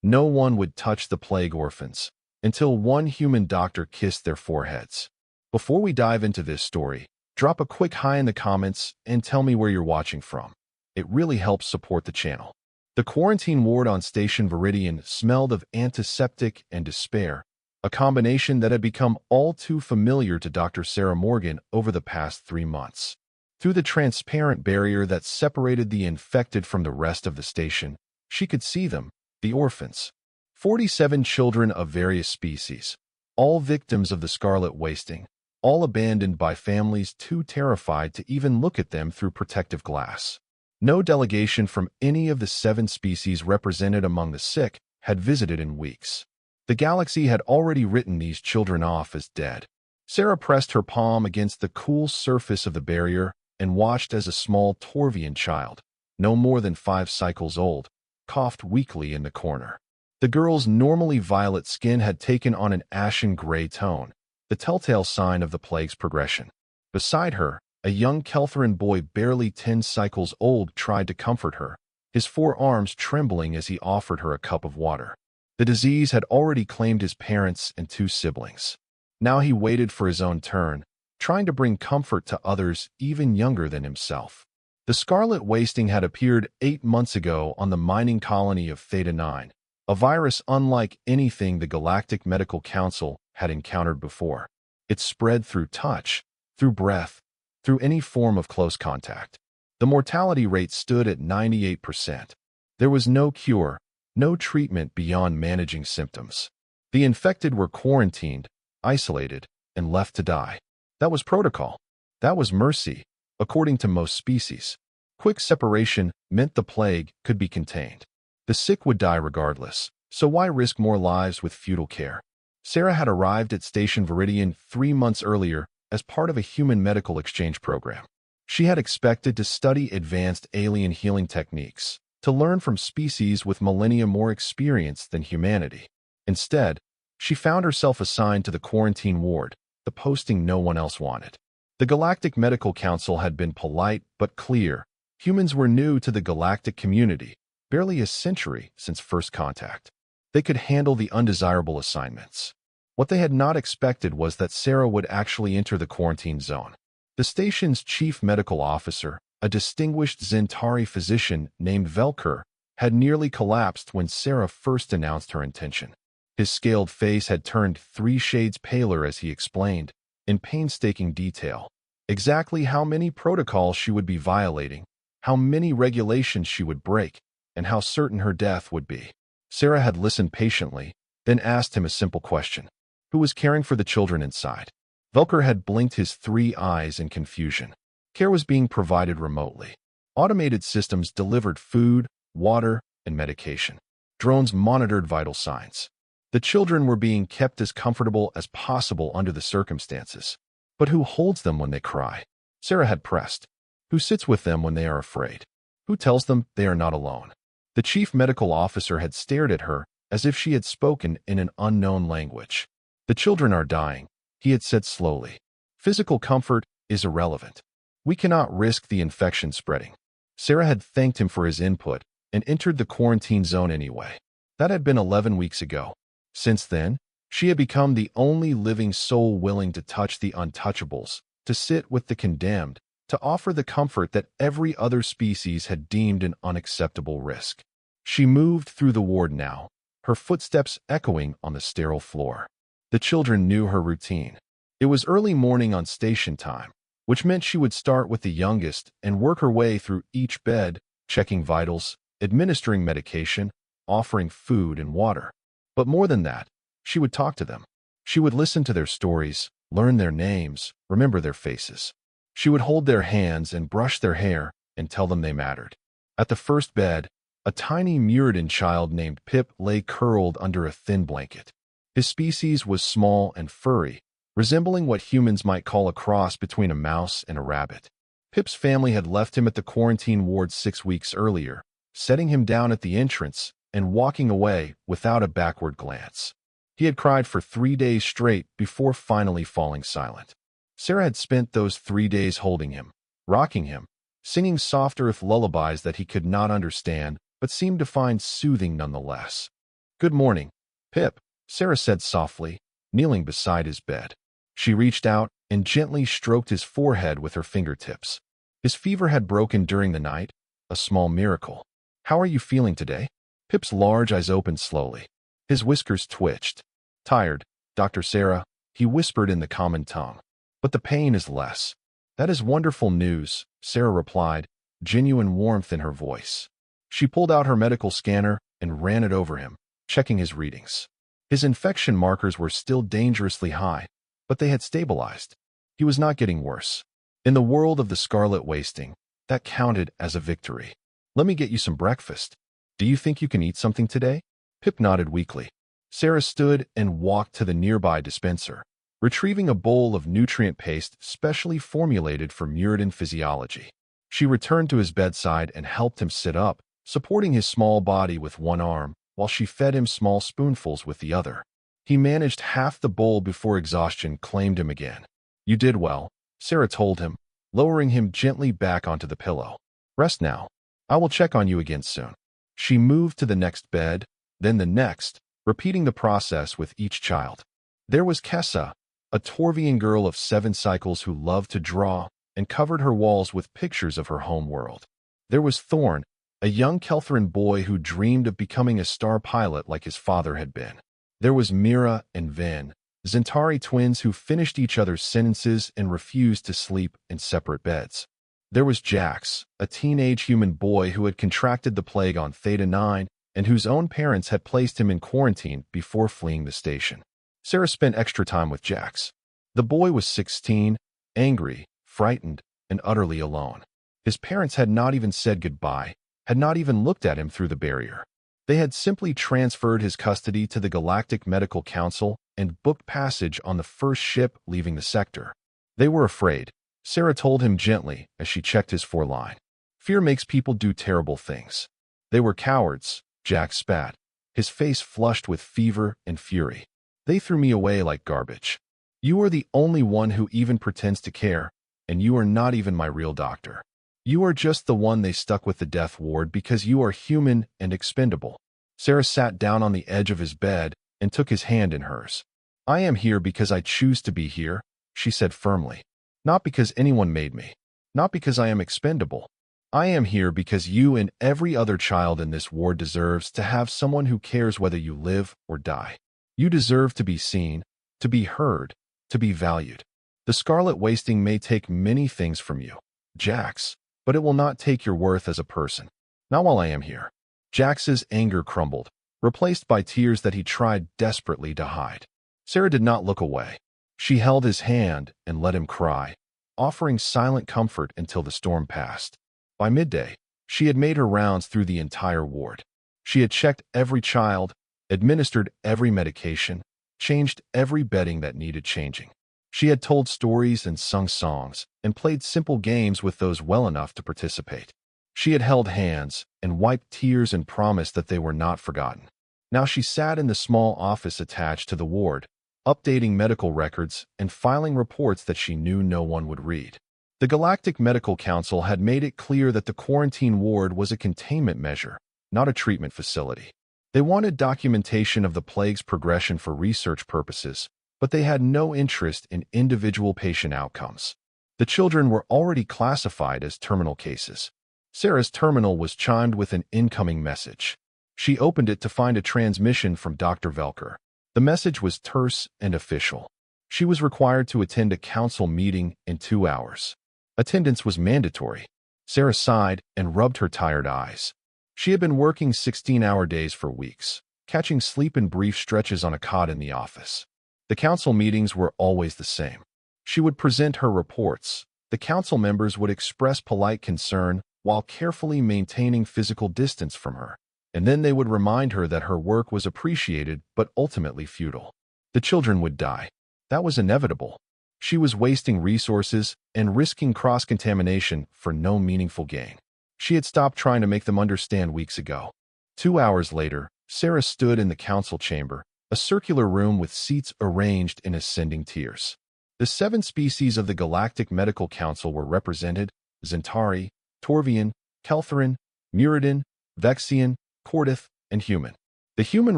No one would touch the plague orphans until one human doctor kissed their foreheads. Before we dive into this story, drop a quick hi in the comments and tell me where you're watching from. It really helps support the channel. The quarantine ward on Station Viridian smelled of antiseptic and despair, a combination that had become all too familiar to Dr. Sarah Morgan over the past 3 months. Through the transparent barrier that separated the infected from the rest of the station, she could see them, the orphans. 47 children of various species, all victims of the scarlet wasting, all abandoned by families too terrified to even look at them through protective glass. No delegation from any of the 7 species represented among the sick had visited in weeks. The galaxy had already written these children off as dead. Sarah pressed her palm against the cool surface of the barrier and watched as a small Torvian child, no more than 5 cycles old, coughed weakly in the corner. The girl's normally violet skin had taken on an ashen gray tone, the telltale sign of the plague's progression. Beside her, a young Keltheran boy barely 10 cycles old tried to comfort her, his 4 arms trembling as he offered her a cup of water. The disease had already claimed his parents and 2 siblings. Now he waited for his own turn, trying to bring comfort to others even younger than himself. The scarlet wasting had appeared 8 months ago on the mining colony of Theta 9, a virus unlike anything the Galactic Medical Council had encountered before. It spread through touch, through breath, through any form of close contact. The mortality rate stood at 98%. There was no cure, no treatment beyond managing symptoms. The infected were quarantined, isolated, and left to die. That was protocol. That was mercy, according to most species. Quick separation meant the plague could be contained. The sick would die regardless, so why risk more lives with futile care? Sarah had arrived at Station Viridian 3 months earlier as part of a human medical exchange program. She had expected to study advanced alien healing techniques, to learn from species with millennia more experience than humanity. Instead, she found herself assigned to the quarantine ward, the posting no one else wanted. The Galactic Medical Council had been polite but clear. Humans were new to the galactic community, barely a century since first contact. They could handle the undesirable assignments. What they had not expected was that Sarah would actually enter the quarantine zone. The station's chief medical officer, a distinguished Zentari physician named Velker, had nearly collapsed when Sarah first announced her intention. His scaled face had turned 3 shades paler as he explained, in painstaking detail, exactly how many protocols she would be violating, how many regulations she would break, and how certain her death would be. Sarah had listened patiently, then asked him a simple question. Who was caring for the children inside? Velker had blinked his 3 eyes in confusion. Care was being provided remotely. Automated systems delivered food, water, and medication. Drones monitored vital signs. The children were being kept as comfortable as possible under the circumstances. But who holds them when they cry? Sarah had pressed. Who sits with them when they are afraid? Who tells them they are not alone? The chief medical officer had stared at her as if she had spoken in an unknown language. The children are dying, he had said slowly. Physical comfort is irrelevant. We cannot risk the infection spreading. Sarah had thanked him for his input and entered the quarantine zone anyway. That had been 11 weeks ago. Since then, she had become the only living soul willing to touch the untouchables, to sit with the condemned, to offer the comfort that every other species had deemed an unacceptable risk. She moved through the ward now, her footsteps echoing on the sterile floor. The children knew her routine. It was early morning on station time, which meant she would start with the youngest and work her way through each bed, checking vitals, administering medication, offering food and water. But more than that, she would talk to them. She would listen to their stories, learn their names, remember their faces. She would hold their hands and brush their hair and tell them they mattered. At the first bed, a tiny Muradin child named Pip lay curled under a thin blanket. His species was small and furry, resembling what humans might call a cross between a mouse and a rabbit. Pip's family had left him at the quarantine ward 6 weeks earlier, setting him down at the entrance and walking away without a backward glance. He had cried for 3 days straight before finally falling silent. Sarah had spent those 3 days holding him, rocking him, singing soft earth lullabies that he could not understand but seemed to find soothing nonetheless. Good morning, Pip, Sarah said softly, kneeling beside his bed. She reached out and gently stroked his forehead with her fingertips. His fever had broken during the night, a small miracle. How are you feeling today? Pip's large eyes opened slowly. His whiskers twitched. Tired, Dr. Sarah, he whispered in the common tongue. But the pain is less. That is wonderful news, Sarah replied, genuine warmth in her voice. She pulled out her medical scanner and ran it over him, checking his readings. His infection markers were still dangerously high, but they had stabilized. He was not getting worse. In the world of the scarlet wasting, that counted as a victory. Let me get you some breakfast. Do you think you can eat something today? Pip nodded weakly. Sarah stood and walked to the nearby dispenser, retrieving a bowl of nutrient paste specially formulated for Muradin physiology. She returned to his bedside and helped him sit up, supporting his small body with one arm, while she fed him small spoonfuls with the other. He managed half the bowl before exhaustion claimed him again. You did well, Sarah told him, lowering him gently back onto the pillow. Rest now. I will check on you again soon. She moved to the next bed, then the next, repeating the process with each child. There was Kessa, a Torvian girl of 7 cycles who loved to draw and covered her walls with pictures of her home world. There was Thorn, a young Keltheran boy who dreamed of becoming a star pilot like his father had been. There was Mira and Vin, Zentari twins who finished each other's sentences and refused to sleep in separate beds. There was Jax, a teenage human boy who had contracted the plague on Theta 9 and whose own parents had placed him in quarantine before fleeing the station. Sarah spent extra time with Jax. The boy was 16, angry, frightened, and utterly alone. His parents had not even said goodbye, had not even looked at him through the barrier. They had simply transferred his custody to the Galactic Medical Council and booked passage on the first ship leaving the sector. They were afraid, Sarah told him gently as she checked his foreline. Fear makes people do terrible things. They were cowards, Jack spat, his face flushed with fever and fury. They threw me away like garbage. You are the only one who even pretends to care, and you are not even my real doctor. You are just the one they stuck with the death ward because you are human and expendable. Sarah sat down on the edge of his bed and took his hand in hers. I am here because I choose to be here, she said firmly. Not because anyone made me. Not because I am expendable. I am here because you and every other child in this ward deserves to have someone who cares whether you live or die. You deserve to be seen, to be heard, to be valued. The scarlet wasting may take many things from you, Jax, but it will not take your worth as a person. Not while I am here. Jax's anger crumbled, replaced by tears that he tried desperately to hide. Sarah did not look away. She held his hand and let him cry, offering silent comfort until the storm passed. By midday, she had made her rounds through the entire ward. She had checked every child, administered every medication, changed every bedding that needed changing. She had told stories and sung songs, and played simple games with those well enough to participate. She had held hands and wiped tears and promised that they were not forgotten. Now she sat in the small office attached to the ward, updating medical records and filing reports that she knew no one would read. The Galactic Medical Council had made it clear that the quarantine ward was a containment measure, not a treatment facility. They wanted documentation of the plague's progression for research purposes, but they had no interest in individual patient outcomes. The children were already classified as terminal cases. Sarah's terminal was chimed with an incoming message. She opened it to find a transmission from Dr. Velker. The message was terse and official. She was required to attend a council meeting in 2 hours. Attendance was mandatory. Sarah sighed and rubbed her tired eyes. She had been working 16-hour days for weeks, catching sleep in brief stretches on a cot in the office. The council meetings were always the same. She would present her reports. The council members would express polite concern while carefully maintaining physical distance from her, and then they would remind her that her work was appreciated but ultimately futile. The children would die. That was inevitable. She was wasting resources and risking cross-contamination for no meaningful gain. She had stopped trying to make them understand weeks ago. 2 hours later, Sarah stood in the council chamber, a circular room with seats arranged in ascending tiers. The 7 species of the Galactic Medical Council were represented: Zentari, Torvian, Keltheran, Muradin, Vexian, Cordith, and human. The human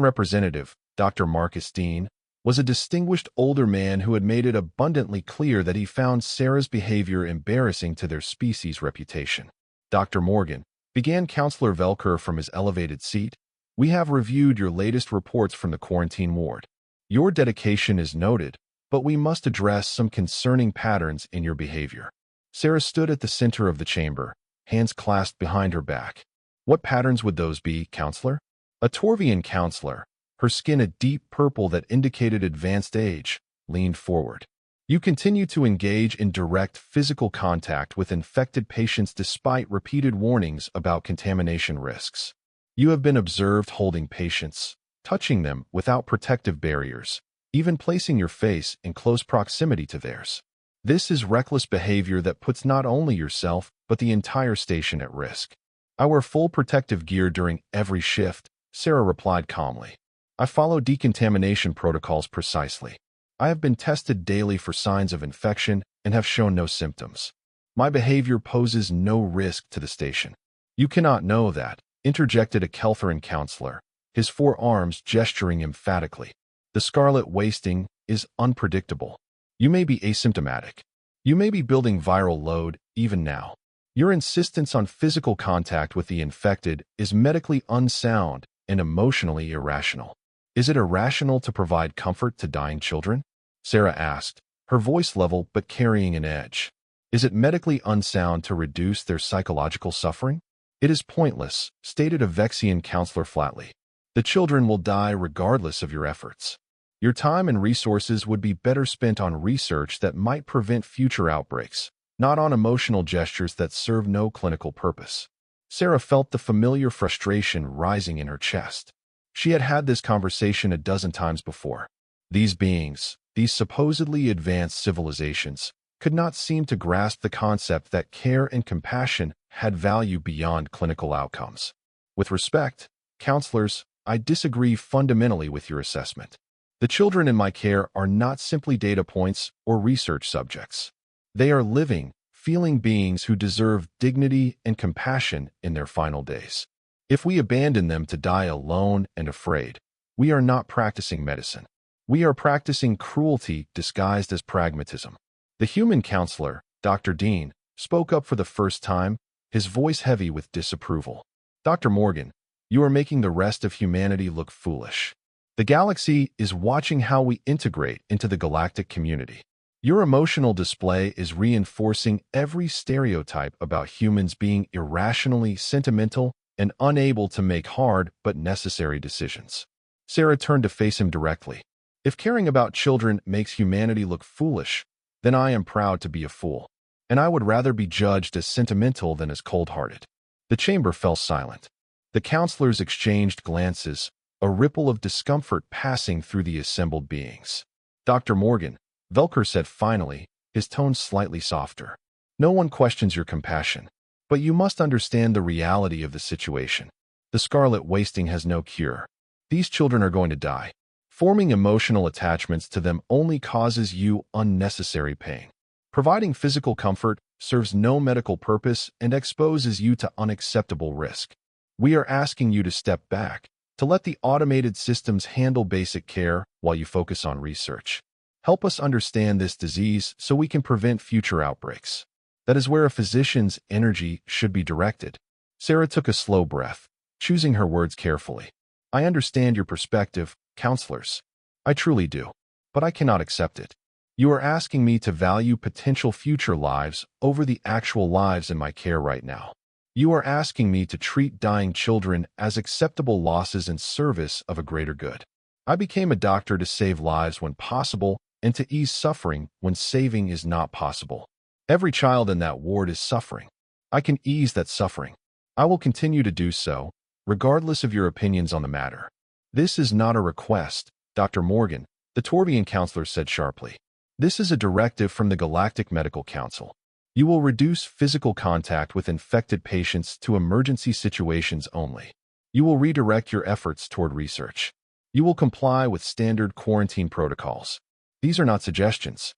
representative, Dr. Marcus Dean, was a distinguished older man who had made it abundantly clear that he found Sarah's behavior embarrassing to their species' reputation. Dr. Morgan, began Counselor Velker from his elevated seat, we have reviewed your latest reports from the quarantine ward. Your dedication is noted, but we must address some concerning patterns in your behavior. Sarah stood at the center of the chamber, hands clasped behind her back. What patterns would those be, Counselor? A Torvian counselor, her skin a deep purple that indicated advanced age, leaned forward. You continue to engage in direct physical contact with infected patients despite repeated warnings about contamination risks. You have been observed holding patients, touching them without protective barriers, even placing your face in close proximity to theirs. This is reckless behavior that puts not only yourself but the entire station at risk. I wear full protective gear during every shift, Sarah replied calmly. I follow decontamination protocols precisely. I have been tested daily for signs of infection and have shown no symptoms. My behavior poses no risk to the station. You cannot know that, interjected a Keltheran counselor, his forearms gesturing emphatically. The scarlet wasting is unpredictable. You may be asymptomatic. You may be building viral load even now. Your insistence on physical contact with the infected is medically unsound and emotionally irrational. Is it irrational to provide comfort to dying children? Sarah asked, her voice level but carrying an edge. Is it medically unsound to reduce their psychological suffering? It is pointless, stated a Vexian counselor flatly. The children will die regardless of your efforts. Your time and resources would be better spent on research that might prevent future outbreaks, not on emotional gestures that serve no clinical purpose. Sarah felt the familiar frustration rising in her chest. She had had this conversation a dozen times before. These beings, these supposedly advanced civilizations, could not seem to grasp the concept that care and compassion had value beyond clinical outcomes. With respect, counselors, I disagree fundamentally with your assessment. The children in my care are not simply data points or research subjects. They are living, feeling beings who deserve dignity and compassion in their final days. If we abandon them to die alone and afraid, we are not practicing medicine. We are practicing cruelty disguised as pragmatism. The human counselor, Dr. Dean, spoke up for the first time, his voice heavy with disapproval. Dr. Morgan, you are making the rest of humanity look foolish. The galaxy is watching how we integrate into the galactic community. Your emotional display is reinforcing every stereotype about humans being irrationally sentimental and unable to make hard but necessary decisions. Sarah turned to face him directly. If caring about children makes humanity look foolish, then I am proud to be a fool, and I would rather be judged as sentimental than as cold-hearted. The chamber fell silent. The counselors exchanged glances, a ripple of discomfort passing through the assembled beings. Dr. Morgan, Velker said finally, his tone slightly softer. No one questions your compassion, but you must understand the reality of the situation. The scarlet wasting has no cure. These children are going to die. Forming emotional attachments to them only causes you unnecessary pain. Providing physical comfort serves no medical purpose and exposes you to unacceptable risk. We are asking you to step back, to let the automated systems handle basic care while you focus on research. Help us understand this disease so we can prevent future outbreaks. That is where a physician's energy should be directed. Sarah took a slow breath, choosing her words carefully. I understand your perspective, counselors. I truly do. But I cannot accept it. You are asking me to value potential future lives over the actual lives in my care right now. You are asking me to treat dying children as acceptable losses in service of a greater good. I became a doctor to save lives when possible and to ease suffering when saving is not possible. Every child in that ward is suffering. I can ease that suffering. I will continue to do so, regardless of your opinions on the matter. This is not a request, Dr. Morgan, the Torvian counselor said sharply. This is a directive from the Galactic Medical Council. You will reduce physical contact with infected patients to emergency situations only. You will redirect your efforts toward research. You will comply with standard quarantine protocols. These are not suggestions.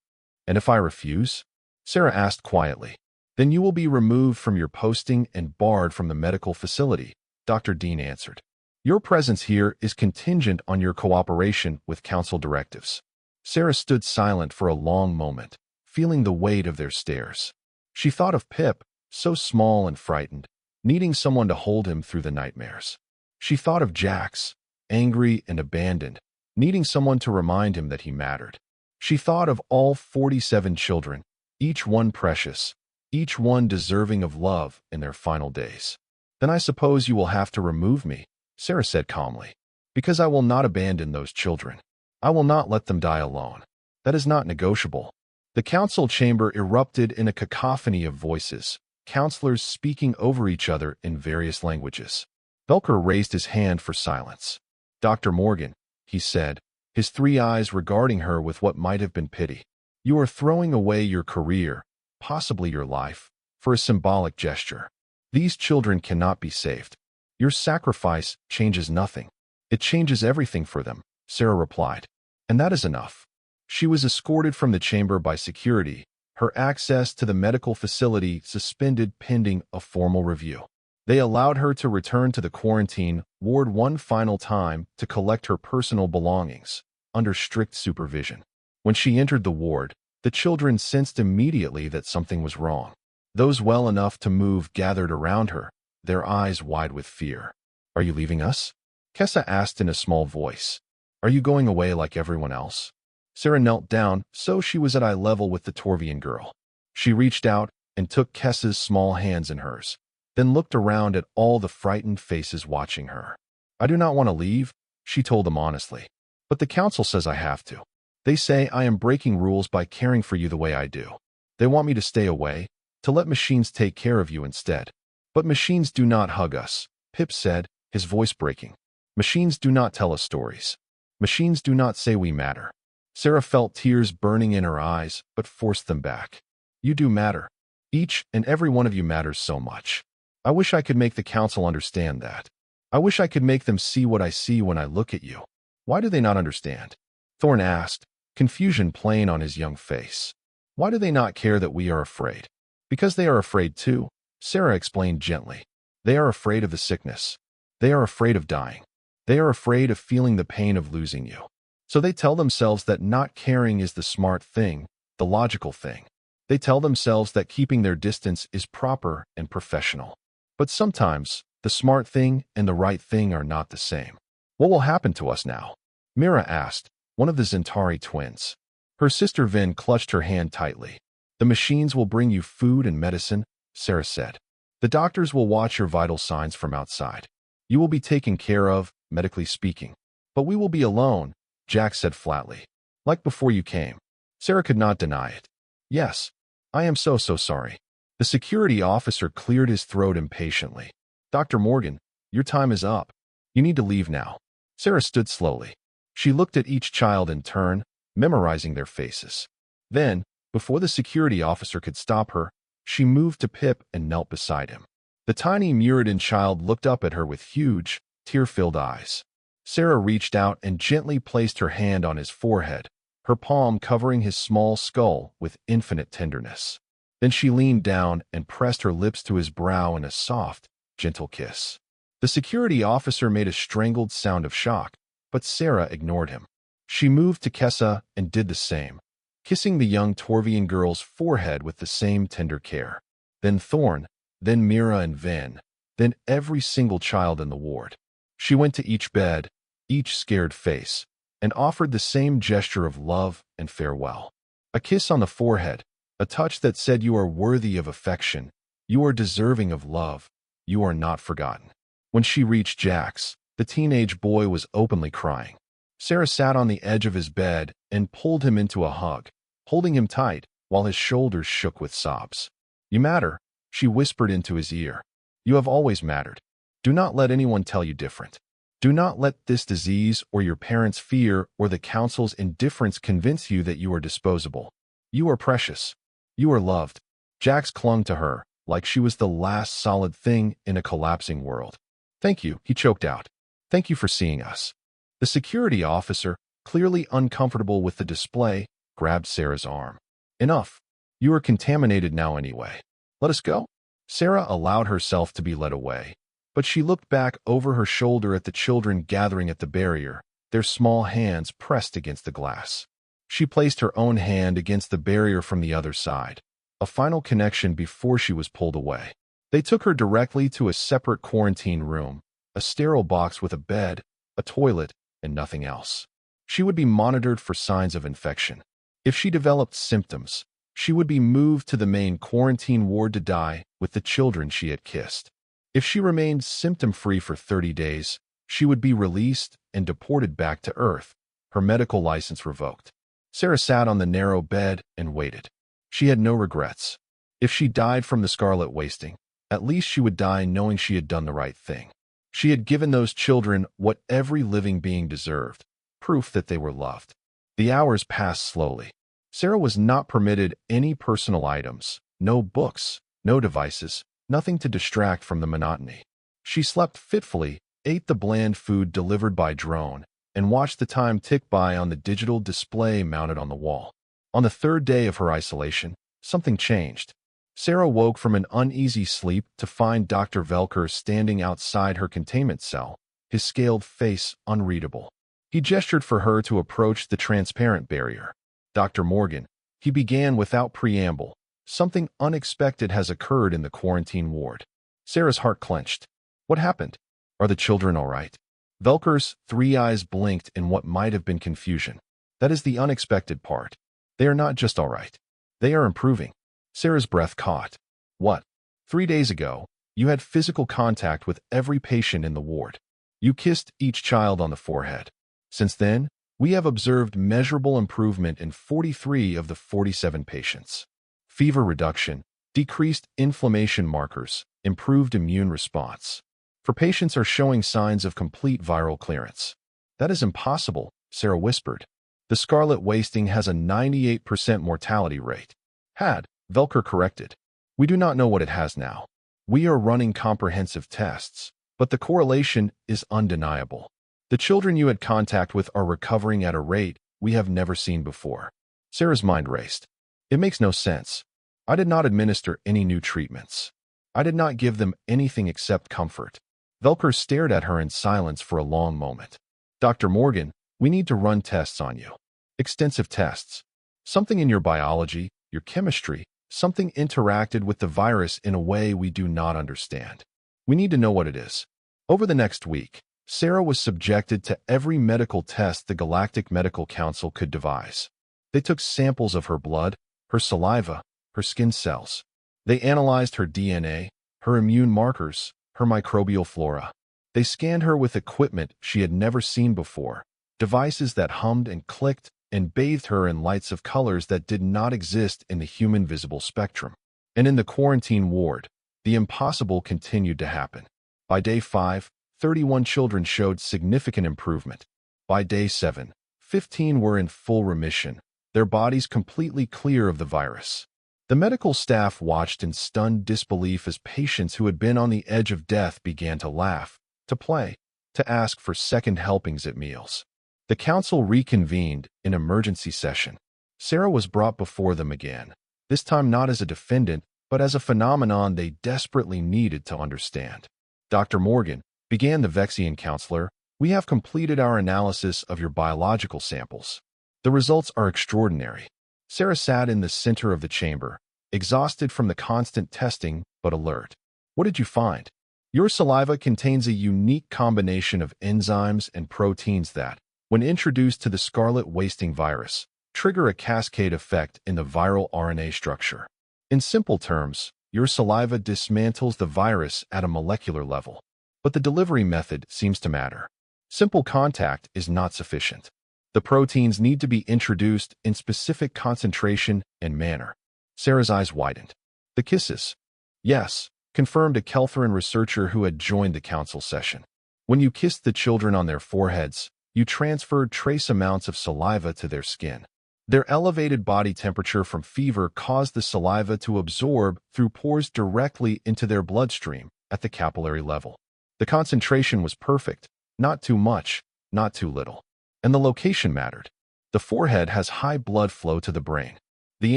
And if I refuse? Sarah asked quietly. Then you will be removed from your posting and barred from the medical facility, Dr. Dean answered. Your presence here is contingent on your cooperation with council directives. Sarah stood silent for a long moment, feeling the weight of their stares. She thought of Pip, so small and frightened, needing someone to hold him through the nightmares. She thought of Jax, angry and abandoned, needing someone to remind him that he mattered. She thought of all 47 children, each one precious, each one deserving of love in their final days. Then I suppose you will have to remove me, Sarah said calmly, because I will not abandon those children. I will not let them die alone. That is not negotiable. The council chamber erupted in a cacophony of voices, counselors speaking over each other in various languages. Belker raised his hand for silence. Dr. Morgan, he said, his 3 eyes regarding her with what might have been pity. You are throwing away your career, possibly your life, for a symbolic gesture. These children cannot be saved. Your sacrifice changes nothing. It changes everything for them, Sarah replied. And that is enough. She was escorted from the chamber by security, her access to the medical facility suspended pending a formal review. They allowed her to return to the quarantine ward one final time to collect her personal belongings, under strict supervision. When she entered the ward, the children sensed immediately that something was wrong. Those well enough to move gathered around her, their eyes wide with fear. Are you leaving us? Kessa asked in a small voice. Are you going away like everyone else? Sarah knelt down, so she was at eye level with the Torvian girl. She reached out and took Kessa's small hands in hers, then looked around at all the frightened faces watching her. I do not want to leave, she told them honestly. But the council says I have to. They say I am breaking rules by caring for you the way I do. They want me to stay away, to let machines take care of you instead. But machines do not hug us, Pip said, his voice breaking. Machines do not tell us stories. Machines do not say we matter. Sarah felt tears burning in her eyes, but forced them back. You do matter. Each and every one of you matters so much. I wish I could make the council understand that. I wish I could make them see what I see when I look at you. Why do they not understand? Thorne asked, confusion plain on his young face. Why do they not care that we are afraid? Because they are afraid too, Sarah explained gently. They are afraid of the sickness. They are afraid of dying. They are afraid of feeling the pain of losing you. So they tell themselves that not caring is the smart thing, the logical thing. They tell themselves that keeping their distance is proper and professional. But sometimes, the smart thing and the right thing are not the same. What will happen to us now? Mira asked, one of the Zentari twins. Her sister Vin clutched her hand tightly. The machines will bring you food and medicine, Sarah said. The doctors will watch your vital signs from outside. You will be taken care of, medically speaking. But we will be alone, Jack said flatly. Like before you came. Sarah could not deny it. Yes, I am so sorry. The security officer cleared his throat impatiently. Dr. Morgan, your time is up. You need to leave now. Sarah stood slowly. She looked at each child in turn, memorizing their faces. Then, before the security officer could stop her, she moved to Pip and knelt beside him. The tiny Muradin child looked up at her with huge, tear-filled eyes. Sarah reached out and gently placed her hand on his forehead, her palm covering his small skull with infinite tenderness. Then she leaned down and pressed her lips to his brow in a soft, gentle kiss. The security officer made a strangled sound of shock, but Sarah ignored him. She moved to Kessa and did the same, kissing the young Torvian girl's forehead with the same tender care. Then Thorne, then Mira and Vin, then every single child in the ward. She went to each bed, each scared face, and offered the same gesture of love and farewell. A kiss on the forehead, a touch that said you are worthy of affection, you are deserving of love, you are not forgotten. When she reached Jax, the teenage boy was openly crying. Sarah sat on the edge of his bed and pulled him into a hug, holding him tight while his shoulders shook with sobs. You matter, she whispered into his ear. You have always mattered. Do not let anyone tell you different. Do not let this disease or your parents' fear or the council's indifference convince you that you are disposable. You are precious. You are loved. Jax clung to her like she was the last solid thing in a collapsing world. Thank you, he choked out. Thank you for seeing us. The security officer, clearly uncomfortable with the display, grabbed Sarah's arm. Enough. You are contaminated now anyway. Let us go. Sarah allowed herself to be led away, But she looked back over her shoulder at the children gathering at the barrier, their small hands pressed against the glass. She placed her own hand against the barrier from the other side, a final connection before she was pulled away. They took her directly to a separate quarantine room, a sterile box with a bed, a toilet, and nothing else. She would be monitored for signs of infection. If she developed symptoms, she would be moved to the main quarantine ward to die with the children she had kissed. If she remained symptom-free for 30 days, she would be released and deported back to Earth, her medical license revoked. Sarah sat on the narrow bed and waited. She had no regrets. If she died from the scarlet wasting, at least she would die knowing she had done the right thing. She had given those children what every living being deserved, proof that they were loved. The hours passed slowly. Sarah was not permitted any personal items, no books, no devices, nothing to distract from the monotony. She slept fitfully, ate the bland food delivered by drone, and watched the time tick by on the digital display mounted on the wall. On the third day of her isolation, something changed. Sarah woke from an uneasy sleep to find Dr. Velker standing outside her containment cell, his scaled face unreadable. He gestured for her to approach the transparent barrier. "Dr. Morgan," he began without preamble, "something unexpected has occurred in the quarantine ward." Sarah's heart clenched. "What happened? Are the children all right?" Velker's 3 eyes blinked in what might have been confusion. "That is the unexpected part. They are not just all right. They are improving." Sarah's breath caught. "What? 3 days ago, you had physical contact with every patient in the ward. You kissed each child on the forehead. Since then, we have observed measurable improvement in 43 of the 47 patients. Fever reduction, decreased inflammation markers, improved immune response. For patients are showing signs of complete viral clearance." "That is impossible," Sarah whispered. "The scarlet wasting has a 98% mortality rate." "Had," Velker corrected. "We do not know what it has now. We are running comprehensive tests, but the correlation is undeniable. The children you had contact with are recovering at a rate we have never seen before." Sarah's mind raced. "It makes no sense. I did not administer any new treatments. I did not give them anything except comfort." Velker stared at her in silence for a long moment. "Dr. Morgan, we need to run tests on you. Extensive tests. Something in your biology, your chemistry, something interacted with the virus in a way we do not understand. We need to know what it is." Over the next week, Sarah was subjected to every medical test the Galactic Medical Council could devise. They took samples of her blood, her saliva, her skin cells. They analyzed her DNA, her immune markers, her microbial flora. They scanned her with equipment she had never seen before, devices that hummed and clicked and bathed her in lights of colors that did not exist in the human visible spectrum. And in the quarantine ward, the impossible continued to happen. By day 5, 31 children showed significant improvement. By day 7, 15 were in full remission, their bodies completely clear of the virus. The medical staff watched in stunned disbelief as patients who had been on the edge of death began to laugh, to play, to ask for second helpings at meals. The council reconvened in emergency session. Sarah was brought before them again, this time not as a defendant, but as a phenomenon they desperately needed to understand. "Dr. Morgan," began the Vexian counselor, "we have completed our analysis of your biological samples. The results are extraordinary." Sarah sat in the center of the chamber, exhausted from the constant testing, but alert. "What did you find?" "Your saliva contains a unique combination of enzymes and proteins that, when introduced to the scarlet wasting virus, trigger a cascade effect in the viral RNA structure. In simple terms, your saliva dismantles the virus at a molecular level. But the delivery method seems to matter. Simple contact is not sufficient. The proteins need to be introduced in specific concentration and manner." Sarah's eyes widened. "The kisses?" "Yes," confirmed a Keltheran researcher who had joined the council session. "When you kissed the children on their foreheads, you transferred trace amounts of saliva to their skin. Their elevated body temperature from fever caused the saliva to absorb through pores directly into their bloodstream at the capillary level. The concentration was perfect, not too much, not too little. And the location mattered. The forehead has high blood flow to the brain. The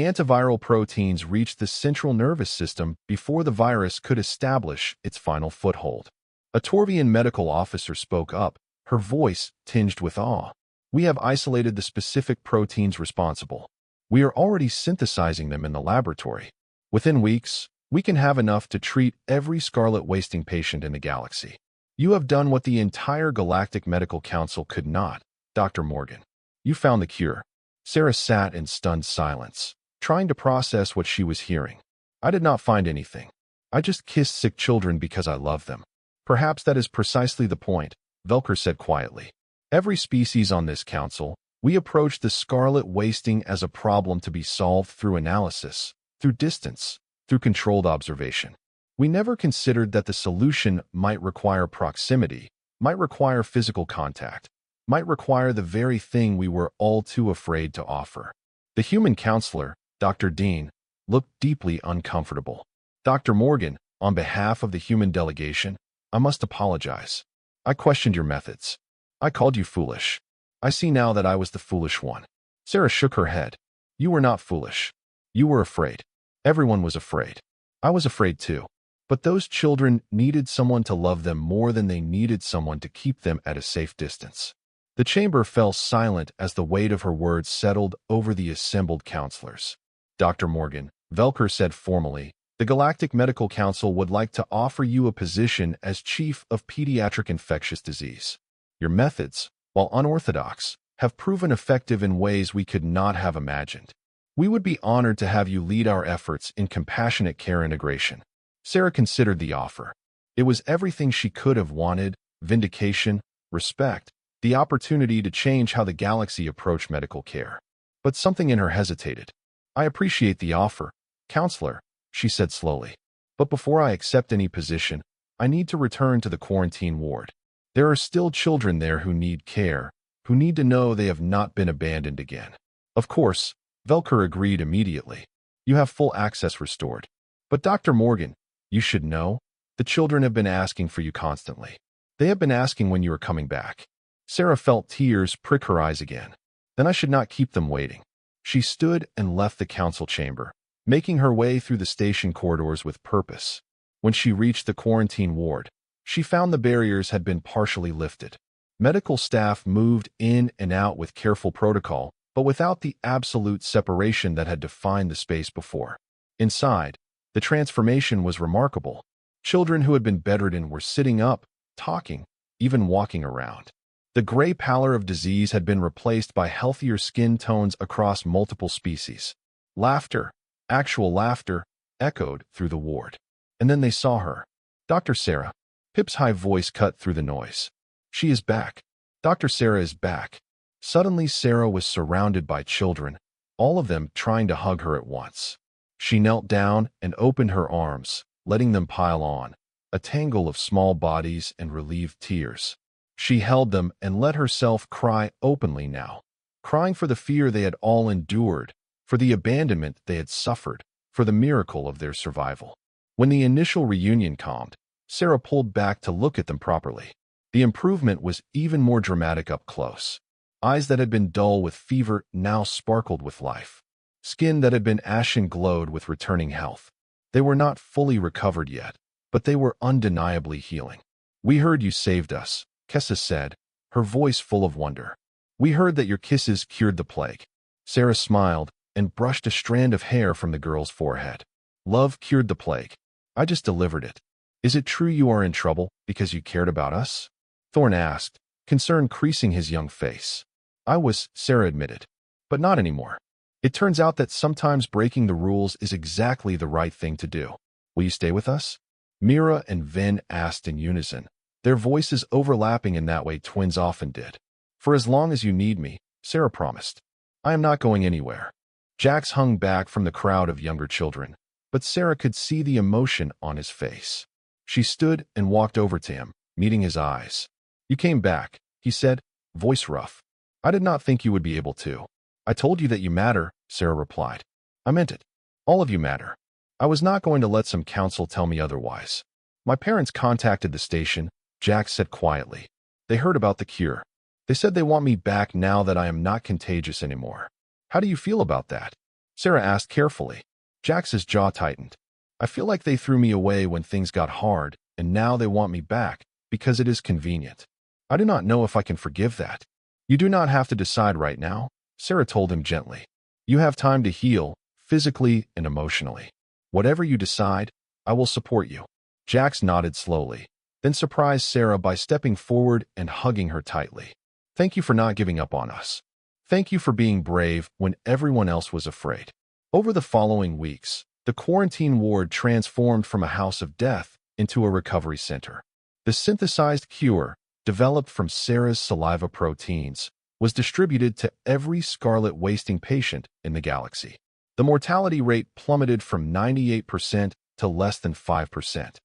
antiviral proteins reached the central nervous system before the virus could establish its final foothold. A Torvian medical officer spoke up, her voice tinged with awe. We have isolated the specific proteins responsible. We are already synthesizing them in the laboratory. Within weeks, we can have enough to treat every scarlet wasting patient in the galaxy. You have done what the entire Galactic Medical Council could not, Dr. Morgan. You found the cure. Sarah sat in stunned silence, trying to process what she was hearing. I did not find anything. I just kissed sick children because I love them. Perhaps that is precisely the point, Velker said quietly. Every species on this council, we approach the scarlet wasting as a problem to be solved through analysis, through distance, through controlled observation. We never considered that the solution might require proximity, might require physical contact, might require the very thing we were all too afraid to offer. The human counselor, Dr. Dean, looked deeply uncomfortable. Dr. Morgan, on behalf of the human delegation, I must apologize. I questioned your methods. I called you foolish. I see now that I was the foolish one. Sarah shook her head. You were not foolish. You were afraid. Everyone was afraid. I was afraid too. But those children needed someone to love them more than they needed someone to keep them at a safe distance. The chamber fell silent as the weight of her words settled over the assembled counselors. Dr. Morgan, Velker said formally, the Galactic Medical Council would like to offer you a position as Chief of Pediatric Infectious Disease. Your methods, while unorthodox, have proven effective in ways we could not have imagined. We would be honored to have you lead our efforts in compassionate care integration. Sarah considered the offer. It was everything she could have wanted: vindication, respect, the opportunity to change how the galaxy approached medical care. But something in her hesitated. I appreciate the offer, counselor, she said slowly. But before I accept any position, I need to return to the quarantine ward. There are still children there who need care, who need to know they have not been abandoned again. Of course, Velker agreed immediately. You have full access restored. But Dr. Morgan, you should know, the children have been asking for you constantly. They have been asking when you are coming back. Sarah felt tears prick her eyes again. Then I should not keep them waiting. She stood and left the council chamber, making her way through the station corridors with purpose. When she reached the quarantine ward, she found the barriers had been partially lifted. Medical staff moved in and out with careful protocol, but without the absolute separation that had defined the space before. Inside, the transformation was remarkable. Children who had been bedridden were sitting up, talking, even walking around. The gray pallor of disease had been replaced by healthier skin tones across multiple species. Laughter, actual laughter, echoed through the ward. And then they saw her. Dr. Sarah. Pip's high voice cut through the noise. She is back. Dr. Sarah is back. Suddenly Sarah was surrounded by children, all of them trying to hug her at once. She knelt down and opened her arms, letting them pile on, a tangle of small bodies and relieved tears. She held them and let herself cry openly now, crying for the fear they had all endured, for the abandonment they had suffered, for the miracle of their survival. When the initial reunion calmed, Sarah pulled back to look at them properly. The improvement was even more dramatic up close. Eyes that had been dull with fever now sparkled with life. Skin that had been ashen glowed with returning health. They were not fully recovered yet, but they were undeniably healing. We heard you saved us, Kessa said, her voice full of wonder. We heard that your kisses cured the plague. Sarah smiled and brushed a strand of hair from the girl's forehead. Love cured the plague. I just delivered it. Is it true you are in trouble because you cared about us? Thorne asked, concern creasing his young face. I was, Sarah admitted. But not anymore. It turns out that sometimes breaking the rules is exactly the right thing to do. Will you stay with us? Mira and Vin asked in unison, their voices overlapping in that way twins often did. For as long as you need me, Sarah promised. I am not going anywhere. Jax hung back from the crowd of younger children, but Sarah could see the emotion on his face. She stood and walked over to him, meeting his eyes. You came back, he said, voice rough. I did not think you would be able to. I told you that you matter, Sarah replied. I meant it. All of you matter. I was not going to let some council tell me otherwise. My parents contacted the station, Jax said quietly. They heard about the cure. They said they want me back now that I am not contagious anymore. How do you feel about that? Sarah asked carefully. Jax's jaw tightened. I feel like they threw me away when things got hard, and now they want me back, because it is convenient. I do not know if I can forgive that. You do not have to decide right now, Sarah told him gently. You have time to heal, physically and emotionally. Whatever you decide, I will support you. Jax nodded slowly, then surprised Sarah by stepping forward and hugging her tightly. Thank you for not giving up on us. Thank you for being brave when everyone else was afraid. Over the following weeks, the quarantine ward transformed from a house of death into a recovery center. The synthesized cure, developed from Sarah's saliva proteins, was distributed to every scarlet wasting patient in the galaxy. The mortality rate plummeted from 98% to less than 5%.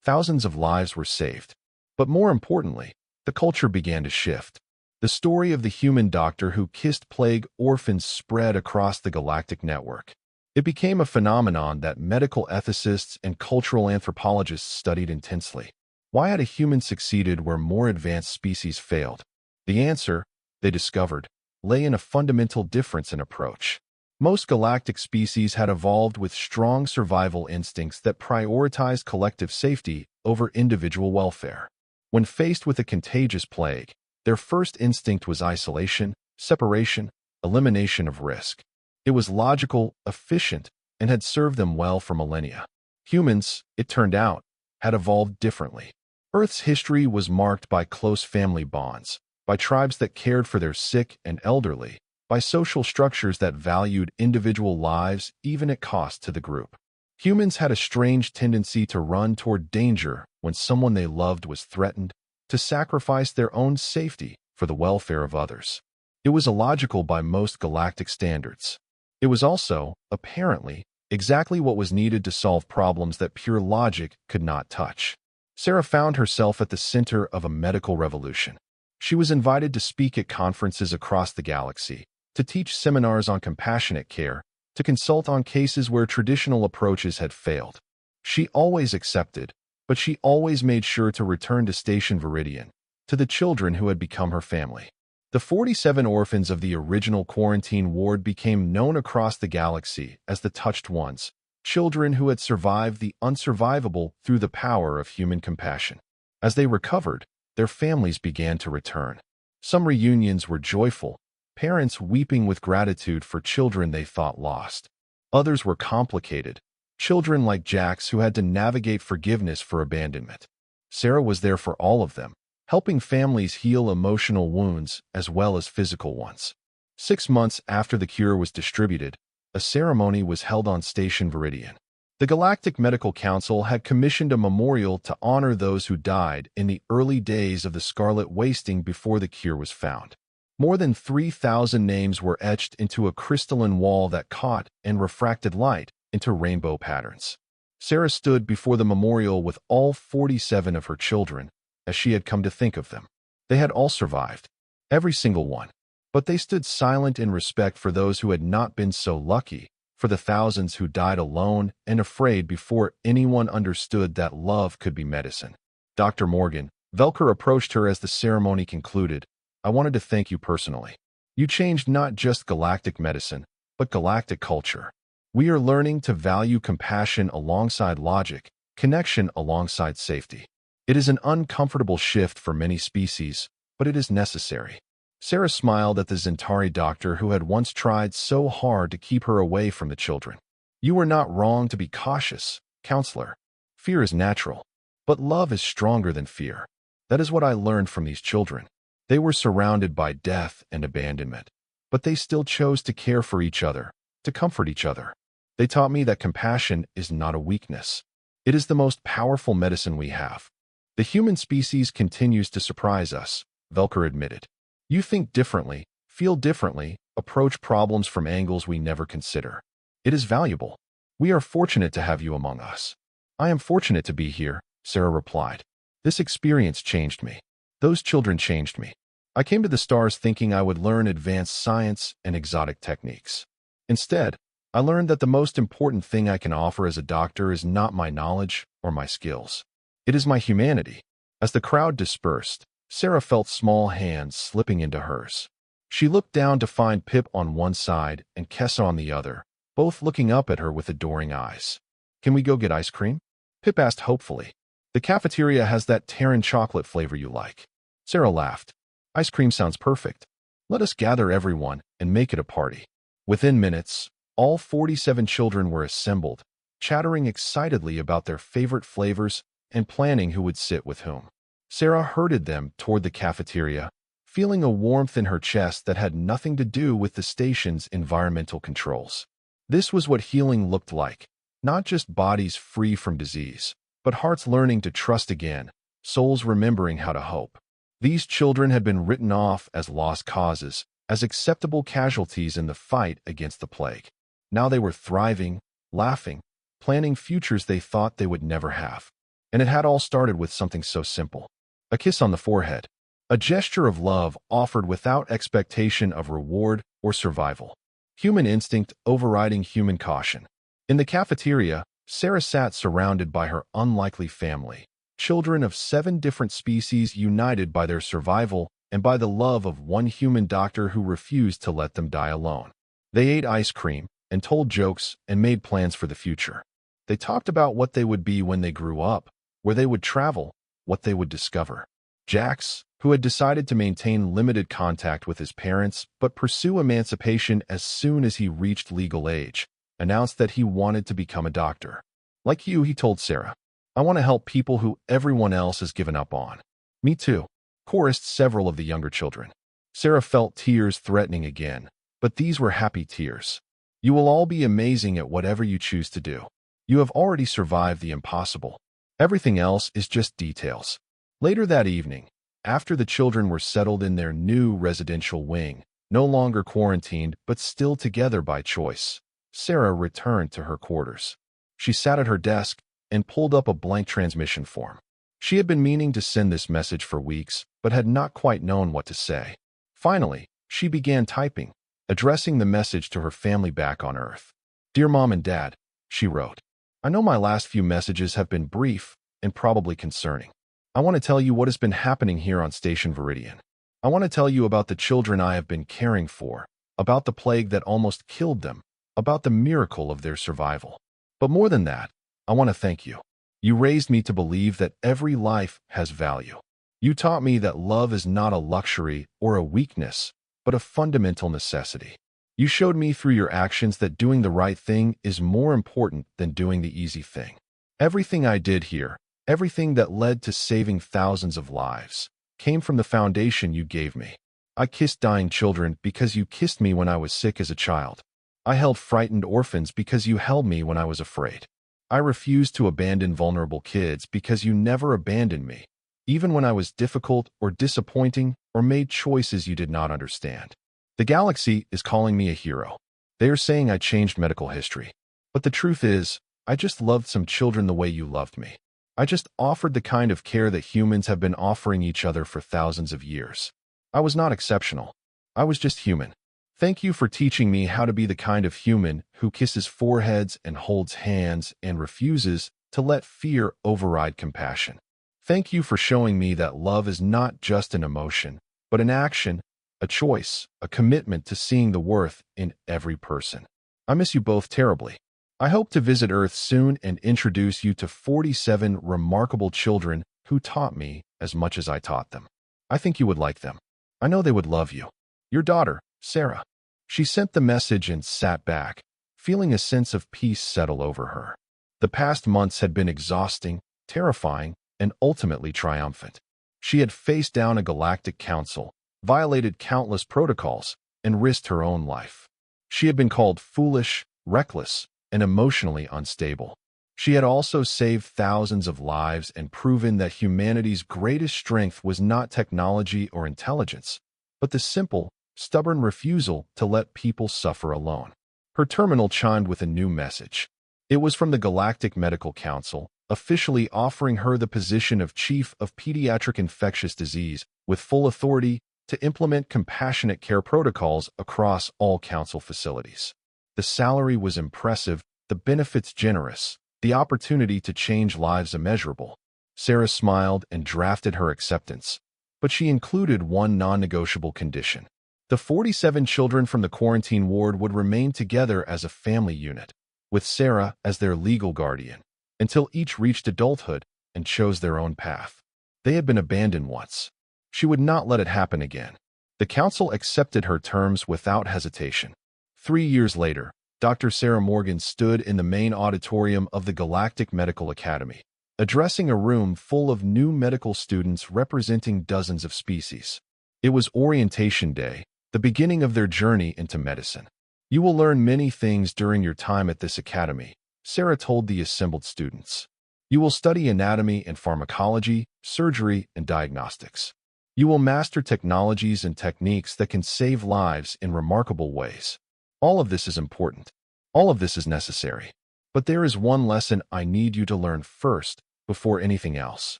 Thousands of lives were saved. But more importantly, the culture began to shift. The story of the human doctor who kissed plague orphans spread across the galactic network. It became a phenomenon that medical ethicists and cultural anthropologists studied intensely. Why had a human succeeded where more advanced species failed? The answer, they discovered, lay in a fundamental difference in approach. Most galactic species had evolved with strong survival instincts that prioritized collective safety over individual welfare. When faced with a contagious plague, their first instinct was isolation, separation, elimination of risk. It was logical, efficient, and had served them well for millennia. Humans, it turned out, had evolved differently. Earth's history was marked by close family bonds, by tribes that cared for their sick and elderly, by social structures that valued individual lives even at cost to the group. Humans had a strange tendency to run toward danger when someone they loved was threatened, to sacrifice their own safety for the welfare of others. It was illogical by most galactic standards. It was also, apparently, exactly what was needed to solve problems that pure logic could not touch. Sarah found herself at the center of a medical revolution. She was invited to speak at conferences across the galaxy, to teach seminars on compassionate care, to consult on cases where traditional approaches had failed. She always accepted, but she always made sure to return to Station Viridian, to the children who had become her family. The 47 orphans of the original quarantine ward became known across the galaxy as the Touched Ones, children who had survived the unsurvivable through the power of human compassion. As they recovered, their families began to return. Some reunions were joyful, parents weeping with gratitude for children they thought lost. Others were complicated, children like Jax who had to navigate forgiveness for abandonment. Sarah was there for all of them, helping families heal emotional wounds as well as physical ones. 6 months after the cure was distributed, a ceremony was held on Station Viridian. The Galactic Medical Council had commissioned a memorial to honor those who died in the early days of the scarlet wasting before the cure was found. More than 3,000 names were etched into a crystalline wall that caught and refracted light into rainbow patterns. Sarah stood before the memorial with all 47 of her children, as she had come to think of them. They had all survived, every single one. But they stood silent in respect for those who had not been so lucky, for the thousands who died alone and afraid before anyone understood that love could be medicine. Dr. Morgan, Velker approached her as the ceremony concluded. I wanted to thank you personally. You changed not just galactic medicine, but galactic culture. We are learning to value compassion alongside logic, connection alongside safety. It is an uncomfortable shift for many species, but it is necessary. Sarah smiled at the Zentari doctor who had once tried so hard to keep her away from the children. You were not wrong to be cautious, counselor. Fear is natural, but love is stronger than fear. That is what I learned from these children. They were surrounded by death and abandonment, but they still chose to care for each other, to comfort each other. They taught me that compassion is not a weakness. It is the most powerful medicine we have. The human species continues to surprise us, Velker admitted. You think differently, feel differently, approach problems from angles we never consider. It is valuable. We are fortunate to have you among us. I am fortunate to be here, Sarah replied. This experience changed me. Those children changed me. I came to the stars thinking I would learn advanced science and exotic techniques. Instead, I learned that the most important thing I can offer as a doctor is not my knowledge or my skills. It is my humanity. As the crowd dispersed, Sarah felt small hands slipping into hers. She looked down to find Pip on one side and Kessa on the other, both looking up at her with adoring eyes. Can we go get ice cream? Pip asked hopefully. The cafeteria has that Terran chocolate flavor you like. Sarah laughed. Ice cream sounds perfect. Let us gather everyone and make it a party. Within minutes, all 47 children were assembled, chattering excitedly about their favorite flavors and planning who would sit with whom. Sarah herded them toward the cafeteria, feeling a warmth in her chest that had nothing to do with the station's environmental controls. This was what healing looked like, not just bodies free from disease, but hearts learning to trust again, souls remembering how to hope. These children had been written off as lost causes, as acceptable casualties in the fight against the plague. Now they were thriving, laughing, planning futures they thought they would never have. And it had all started with something so simple. A kiss on the forehead. A gesture of love offered without expectation of reward or survival. Human instinct overriding human caution. In the cafeteria, Sarah sat surrounded by her unlikely family, children of 7 different species united by their survival and by the love of one human doctor who refused to let them die alone. They ate ice cream and told jokes and made plans for the future. They talked about what they would be when they grew up, where they would travel, what they would discover. Jax, who had decided to maintain limited contact with his parents but pursue emancipation as soon as he reached legal age, announced that he wanted to become a doctor. Like you, he told Sarah, I want to help people who everyone else has given up on. Me too, chorused several of the younger children. Sarah felt tears threatening again, but these were happy tears. You will all be amazing at whatever you choose to do. You have already survived the impossible. Everything else is just details. Later that evening, after the children were settled in their new residential wing, no longer quarantined but still together by choice, Sarah returned to her quarters. She sat at her desk and pulled up a blank transmission form. She had been meaning to send this message for weeks, but had not quite known what to say. Finally, she began typing, addressing the message to her family back on Earth. Dear Mom and Dad, she wrote, I know my last few messages have been brief and probably concerning. I want to tell you what has been happening here on Station Viridian. I want to tell you about the children I have been caring for, about the plague that almost killed them, about the miracle of their survival. But more than that, I want to thank you. You raised me to believe that every life has value. You taught me that love is not a luxury or a weakness, but a fundamental necessity. You showed me through your actions that doing the right thing is more important than doing the easy thing. Everything I did here, everything that led to saving thousands of lives, came from the foundation you gave me. I kissed dying children because you kissed me when I was sick as a child. I held frightened orphans because you held me when I was afraid. I refused to abandon vulnerable kids because you never abandoned me, even when I was difficult or disappointing or made choices you did not understand. The galaxy is calling me a hero. They are saying I changed medical history. But the truth is, I just loved some children the way you loved me. I just offered the kind of care that humans have been offering each other for thousands of years. I was not exceptional. I was just human. Thank you for teaching me how to be the kind of human who kisses foreheads and holds hands and refuses to let fear override compassion. Thank you for showing me that love is not just an emotion, but an action, a choice, a commitment to seeing the worth in every person. I miss you both terribly. I hope to visit Earth soon and introduce you to 47 remarkable children who taught me as much as I taught them. I think you would like them. I know they would love you. Your daughter, Sarah. She sent the message and sat back, feeling a sense of peace settle over her. The past months had been exhausting, terrifying, and ultimately triumphant. She had faced down a galactic council, violated countless protocols, and risked her own life. She had been called foolish, reckless, and emotionally unstable. She had also saved thousands of lives and proven that humanity's greatest strength was not technology or intelligence, but the simple, stubborn refusal to let people suffer alone. Her terminal chimed with a new message. It was from the Galactic Medical Council, officially offering her the position of Chief of Pediatric Infectious Disease, with full authority to implement compassionate care protocols across all council facilities. The salary was impressive, the benefits generous, the opportunity to change lives immeasurable. Sarah smiled and drafted her acceptance, but she included one non-negotiable condition. The 47 children from the quarantine ward would remain together as a family unit, with Sarah as their legal guardian, until each reached adulthood and chose their own path. They had been abandoned once. She would not let it happen again. The council accepted her terms without hesitation. 3 years later, Dr. Sarah Morgan stood in the main auditorium of the Galactic Medical Academy, addressing a room full of new medical students representing dozens of species. It was orientation day, the beginning of their journey into medicine. "You will learn many things during your time at this academy," Sarah told the assembled students. "You will study anatomy and pharmacology, surgery and diagnostics. You will master technologies and techniques that can save lives in remarkable ways. All of this is important. All of this is necessary. But there is one lesson I need you to learn first, before anything else."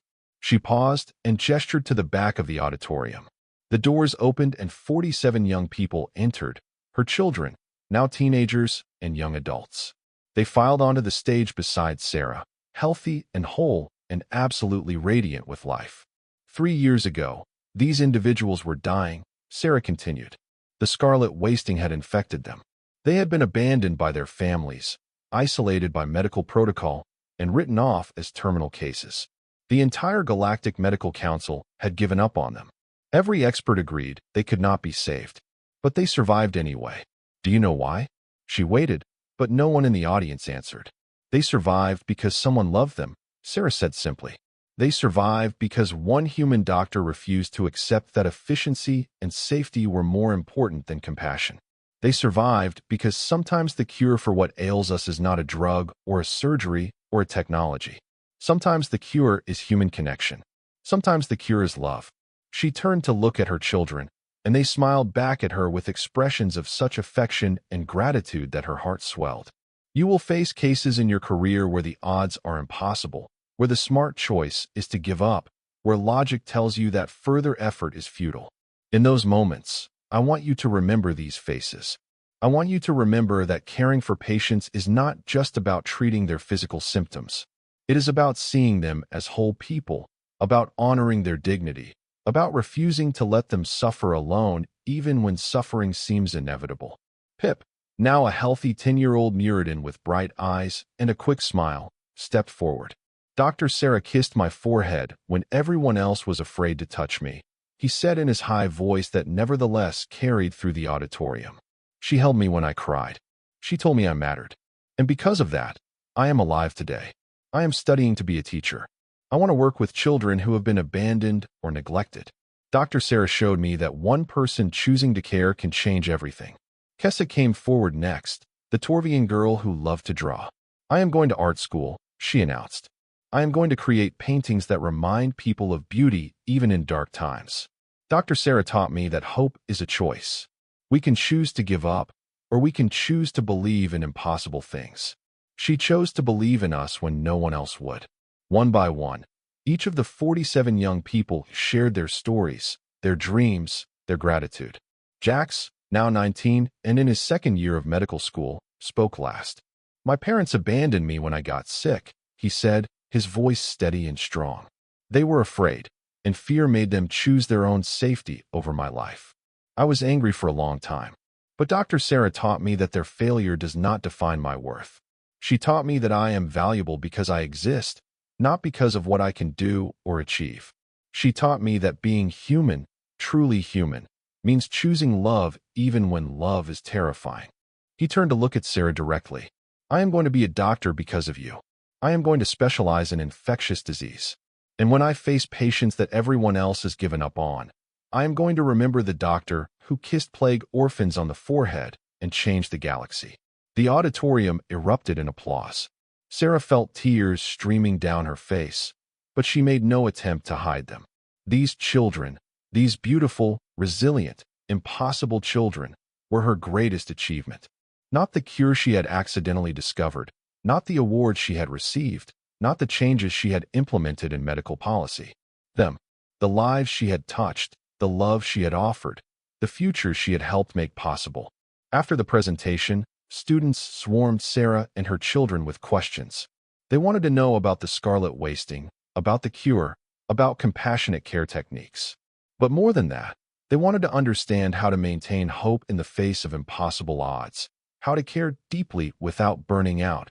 She paused and gestured to the back of the auditorium. The doors opened and 47 young people entered, her children, now teenagers and young adults. They filed onto the stage beside Sarah, healthy and whole and absolutely radiant with life. 3 years ago, these individuals were dying, Sarah continued. The scarlet wasting had infected them. They had been abandoned by their families, isolated by medical protocol, and written off as terminal cases. The entire Galactic Medical Council had given up on them. Every expert agreed they could not be saved. But they survived anyway. Do you know why? She waited, but no one in the audience answered. They survived because someone loved them, Sarah said simply. They survived because one human doctor refused to accept that efficiency and safety were more important than compassion. They survived because sometimes the cure for what ails us is not a drug or a surgery or a technology. Sometimes the cure is human connection. Sometimes the cure is love. She turned to look at her children, and they smiled back at her with expressions of such affection and gratitude that her heart swelled. You will face cases in your career where the odds are impossible, where the smart choice is to give up, where logic tells you that further effort is futile. In those moments, I want you to remember these faces. I want you to remember that caring for patients is not just about treating their physical symptoms. It is about seeing them as whole people, about honoring their dignity, about refusing to let them suffer alone even when suffering seems inevitable. Pip, now a healthy 10-year-old Muradin with bright eyes and a quick smile, stepped forward. "Dr. Sarah kissed my forehead when everyone else was afraid to touch me," he said in his high voice that nevertheless carried through the auditorium. "She held me when I cried. She told me I mattered. And because of that, I am alive today. I am studying to be a teacher. I want to work with children who have been abandoned or neglected." Dr. Sarah showed me that one person choosing to care can change everything. Kessa came forward next, the Torvian girl who loved to draw. "I am going to art school," she announced. "I am going to create paintings that remind people of beauty even in dark times." Dr. Sarah taught me that hope is a choice. We can choose to give up, or we can choose to believe in impossible things. She chose to believe in us when no one else would. One by one, each of the 47 young people shared their stories, their dreams, their gratitude. Jax, now 19 and in his second year of medical school, spoke last. "My parents abandoned me when I got sick," he said, his voice steady and strong. "They were afraid, and fear made them choose their own safety over my life. I was angry for a long time. But Dr. Sarah taught me that their failure does not define my worth. She taught me that I am valuable because I exist, not because of what I can do or achieve. She taught me that being human, truly human, means choosing love even when love is terrifying." He turned to look at Sarah directly. "I am going to be a doctor because of you. I am going to specialize in infectious disease. And when I face patients that everyone else has given up on, I am going to remember the doctor who kissed plague orphans on the forehead and changed the galaxy." The auditorium erupted in applause. Sarah felt tears streaming down her face, but she made no attempt to hide them. These children, these beautiful, resilient, impossible children, were her greatest achievement. Not the cure she had accidentally discovered, not the awards she had received, not the changes she had implemented in medical policy. Them, the lives she had touched, the love she had offered, the future she had helped make possible. After the presentation, students swarmed Sarah and her children with questions. They wanted to know about the scarlet wasting, about the cure, about compassionate care techniques. But more than that, they wanted to understand how to maintain hope in the face of impossible odds, how to care deeply without burning out,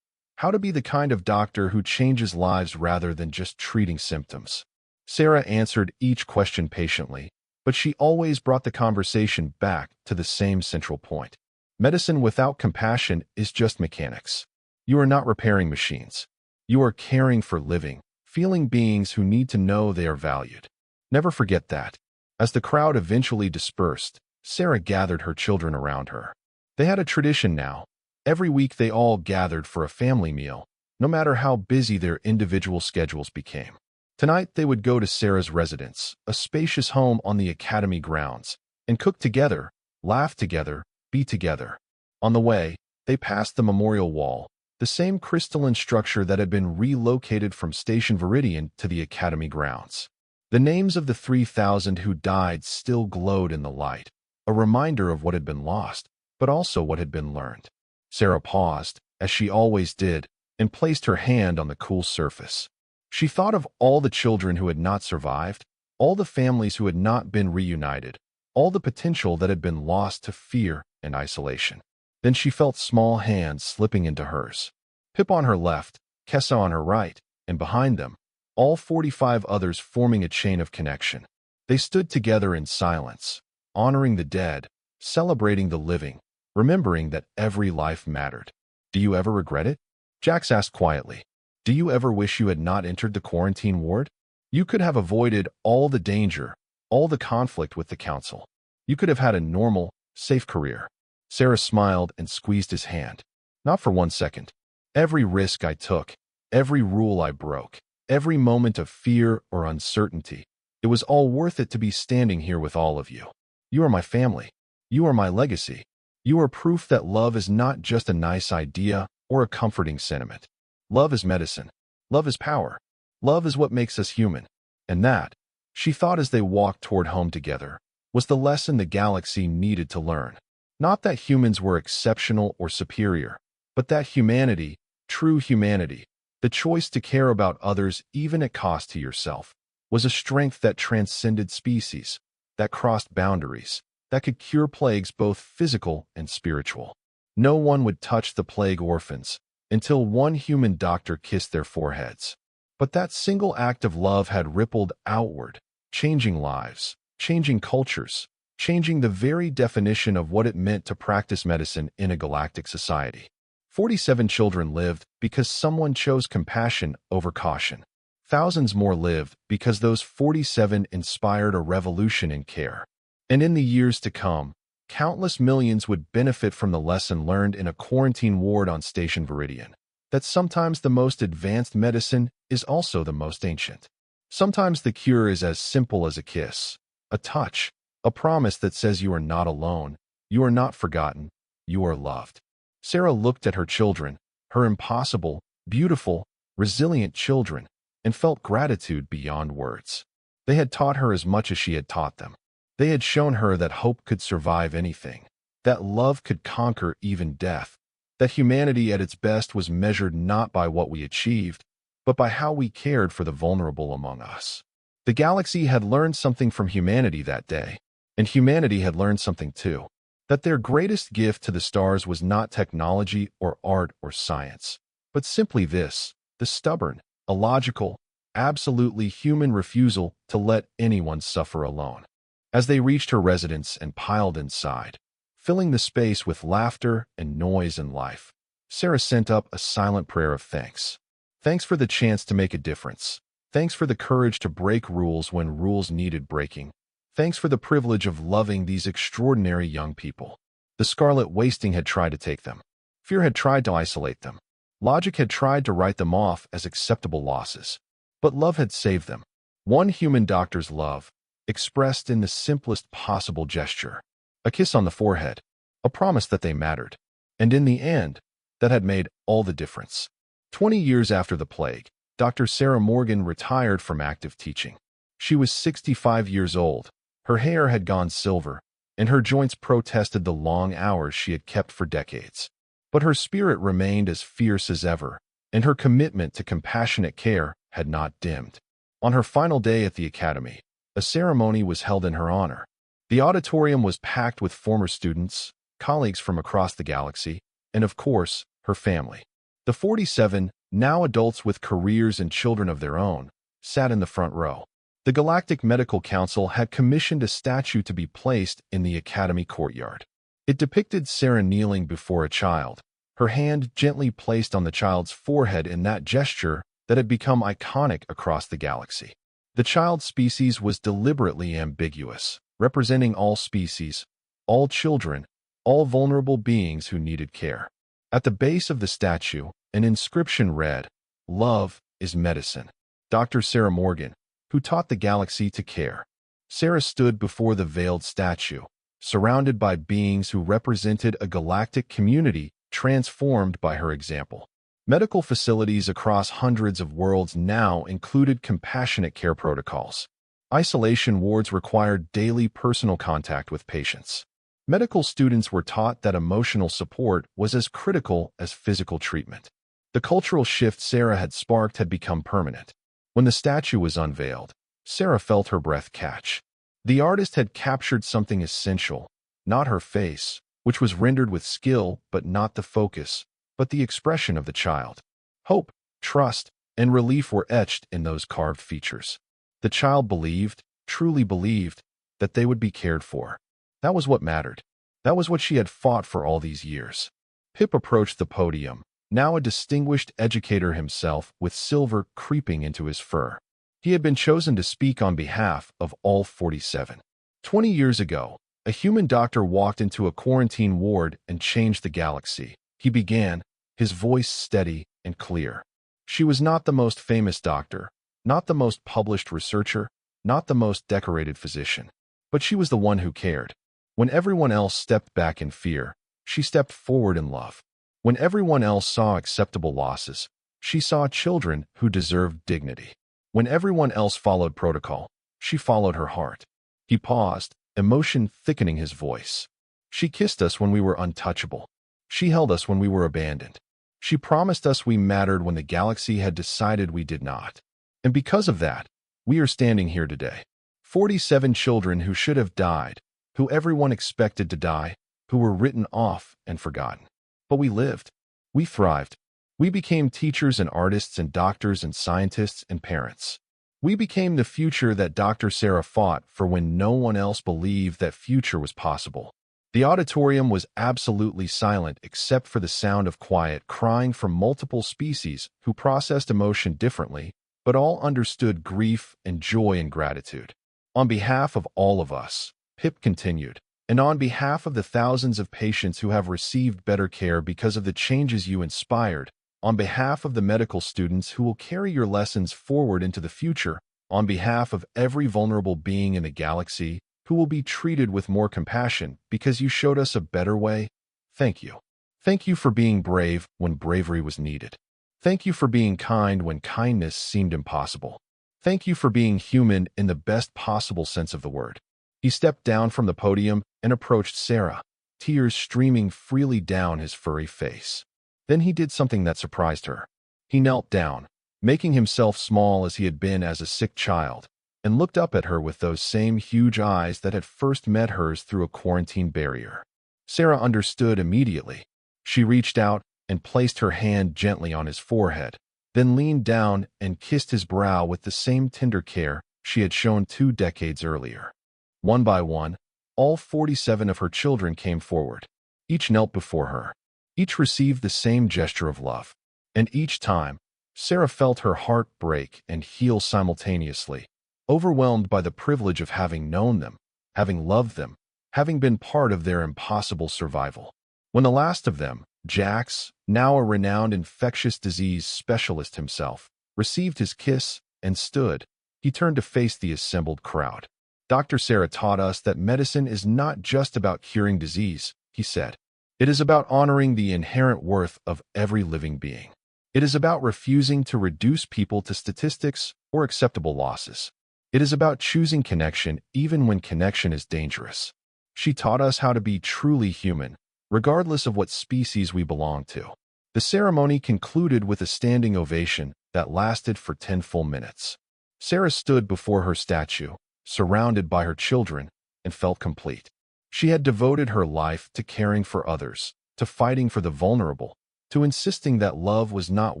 How to be the kind of doctor who changes lives rather than just treating symptoms. Sarah answered each question patiently, but she always brought the conversation back to the same central point. Medicine without compassion is just mechanics. You are not repairing machines. You are caring for living, feeling beings who need to know they are valued. Never forget that. As the crowd eventually dispersed, Sarah gathered her children around her. They had a tradition now. Every week they all gathered for a family meal, no matter how busy their individual schedules became. Tonight they would go to Sarah's residence, a spacious home on the academy grounds, and cook together, laugh together, be together. On the way, they passed the memorial wall, the same crystalline structure that had been relocated from Station Viridian to the academy grounds. The names of the 3,000 who died still glowed in the light, a reminder of what had been lost, but also what had been learned. Sarah paused, as she always did, and placed her hand on the cool surface. She thought of all the children who had not survived, all the families who had not been reunited, all the potential that had been lost to fear and isolation. Then she felt small hands slipping into hers. Pip on her left, Kessa on her right, and behind them, all 45 others forming a chain of connection. They stood together in silence, honoring the dead, celebrating the living, remembering that every life mattered. Do you ever regret it? Jax asked quietly. Do you ever wish you had not entered the quarantine ward? You could have avoided all the danger, all the conflict with the council. You could have had a normal, safe career. Sarah smiled and squeezed his hand. Not for 1 second. Every risk I took, every rule I broke, every moment of fear or uncertainty, it was all worth it to be standing here with all of you. You are my family. You are my legacy. You are proof that love is not just a nice idea or a comforting sentiment. Love is medicine. Love is power. Love is what makes us human. And that, she thought as they walked toward home together, was the lesson the galaxy needed to learn. Not that humans were exceptional or superior, but that humanity, true humanity, the choice to care about others even at cost to yourself, was a strength that transcended species, that crossed boundaries, that could cure plagues both physical and spiritual. No one would touch the plague orphans until one human doctor kissed their foreheads. But that single act of love had rippled outward, changing lives, changing cultures, changing the very definition of what it meant to practice medicine in a galactic society. 47 children lived because someone chose compassion over caution. Thousands more lived because those 47 inspired a revolution in care. And in the years to come, countless millions would benefit from the lesson learned in a quarantine ward on Station Viridian, that sometimes the most advanced medicine is also the most ancient. Sometimes the cure is as simple as a kiss, a touch, a promise that says you are not alone, you are not forgotten, you are loved. Sarah looked at her children, her impossible, beautiful, resilient children, and felt gratitude beyond words. They had taught her as much as she had taught them. They had shown her that hope could survive anything, that love could conquer even death, that humanity at its best was measured not by what we achieved, but by how we cared for the vulnerable among us. The galaxy had learned something from humanity that day, and humanity had learned something too, that their greatest gift to the stars was not technology or art or science, but simply this, the stubborn, illogical, absolutely human refusal to let anyone suffer alone. As they reached her residence and piled inside, filling the space with laughter and noise and life, Sarah sent up a silent prayer of thanks. Thanks for the chance to make a difference. Thanks for the courage to break rules when rules needed breaking. Thanks for the privilege of loving these extraordinary young people. The scarlet wasting had tried to take them. Fear had tried to isolate them. Logic had tried to write them off as acceptable losses. But love had saved them. One human doctor's love, expressed in the simplest possible gesture. A kiss on the forehead, a promise that they mattered. And in the end, that had made all the difference. 20 years after the plague, Dr. Sarah Morgan retired from active teaching. She was 65 years old. Her hair had gone silver, and her joints protested the long hours she had kept for decades. But her spirit remained as fierce as ever, and her commitment to compassionate care had not dimmed. On her final day at the academy, a ceremony was held in her honor. The auditorium was packed with former students, colleagues from across the galaxy, and of course, her family. The 47, now adults with careers and children of their own, sat in the front row. The Galactic Medical Council had commissioned a statue to be placed in the Academy courtyard. It depicted Sarah kneeling before a child, her hand gently placed on the child's forehead in that gesture that had become iconic across the galaxy. The child species was deliberately ambiguous, representing all species, all children, all vulnerable beings who needed care. At the base of the statue, an inscription read, "Love is medicine." Dr. Sarah Morgan, who taught the galaxy to care. Sarah stood before the veiled statue, surrounded by beings who represented a galactic community transformed by her example. Medical facilities across hundreds of worlds now included compassionate care protocols. Isolation wards required daily personal contact with patients. Medical students were taught that emotional support was as critical as physical treatment. The cultural shift Sarah had sparked had become permanent. When the statue was unveiled, Sarah felt her breath catch. The artist had captured something essential, not her face, which was rendered with skill but not the focus, but the expression of the child. Hope, trust, and relief were etched in those carved features. The child believed, truly believed, that they would be cared for. That was what mattered. That was what she had fought for all these years. Pip approached the podium, now a distinguished educator himself with silver creeping into his fur. He had been chosen to speak on behalf of all 47. 20 years ago, a human doctor walked into a quarantine ward and changed the galaxy. He began, his voice steady and clear. She was not the most famous doctor, not the most published researcher, not the most decorated physician, but she was the one who cared. When everyone else stepped back in fear, she stepped forward in love. When everyone else saw acceptable losses, she saw children who deserved dignity. When everyone else followed protocol, she followed her heart. He paused, emotion thickening his voice. She kissed us when we were untouchable. She held us when we were abandoned. She promised us we mattered when the galaxy had decided we did not. And because of that, we are standing here today. 47 children who should have died, who everyone expected to die, who were written off and forgotten. But we lived. We thrived. We became teachers and artists and doctors and scientists and parents. We became the future that Dr. Sarah fought for when no one else believed that future was possible. The auditorium was absolutely silent except for the sound of quiet crying from multiple species who processed emotion differently, but all understood grief and joy and gratitude. On behalf of all of us, Pip continued, and on behalf of the thousands of patients who have received better care because of the changes you inspired, on behalf of the medical students who will carry your lessons forward into the future, on behalf of every vulnerable being in the galaxy who will be treated with more compassion because you showed us a better way, thank you. Thank you for being brave when bravery was needed. Thank you for being kind when kindness seemed impossible. Thank you for being human in the best possible sense of the word. He stepped down from the podium and approached Sarah, tears streaming freely down his furry face. Then he did something that surprised her. He knelt down, making himself small as he had been as a sick child, and looked up at her with those same huge eyes that had first met hers through a quarantine barrier. Sarah understood immediately. She reached out and placed her hand gently on his forehead, then leaned down and kissed his brow with the same tender care she had shown 2 decades earlier. One by one, all 47 of her children came forward. Each knelt before her. Each received the same gesture of love. And each time, Sarah felt her heart break and heal simultaneously, overwhelmed by the privilege of having known them, having loved them, having been part of their impossible survival. When the last of them, Jax, now a renowned infectious disease specialist himself, received his kiss and stood, he turned to face the assembled crowd. Dr. Sarah taught us that medicine is not just about curing disease, he said. It is about honoring the inherent worth of every living being. It is about refusing to reduce people to statistics or acceptable losses. It is about choosing connection even when connection is dangerous. She taught us how to be truly human, regardless of what species we belong to. The ceremony concluded with a standing ovation that lasted for 10 full minutes. Sarah stood before her statue, surrounded by her children, and felt complete. She had devoted her life to caring for others, to fighting for the vulnerable, to insisting that love was not